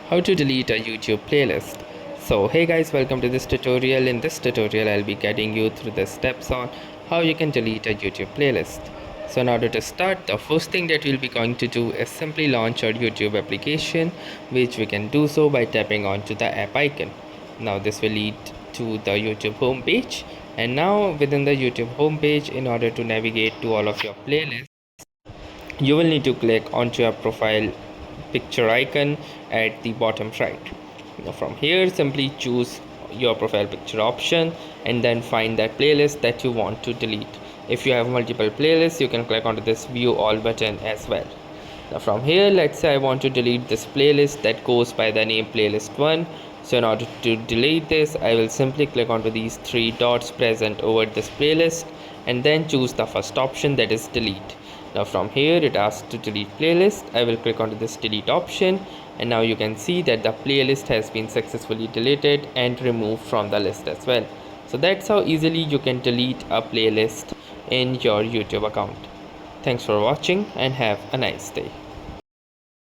How to delete a YouTube playlist. So hey guys, welcome to this tutorial. In this tutorial I'll be guiding you through the steps on how you can delete a YouTube playlist. So in order to start, the first thing that we'll be going to do is simply launch our YouTube application, which we can do so by tapping onto the app icon. Now this will lead to the YouTube homepage, and now within the YouTube homepage, in order to navigate to all of your playlists, you will need to click onto your profile picture icon at the bottom right. Now from here, simply choose your profile picture option and then find that playlist that you want to delete. If you have multiple playlists, you can click onto this view all button as well. Now from here, let's say I want to delete this playlist that goes by the name playlist 1. So in order to delete this, I will simply click onto these three dots present over this playlist and then choose the first option, that is delete. Now from here it asks to delete playlist. I will click onto this delete option, and now you can see that the playlist has been successfully deleted and removed from the list as well. So that's how easily you can delete a playlist in your YouTube account. Thanks for watching and have a nice day.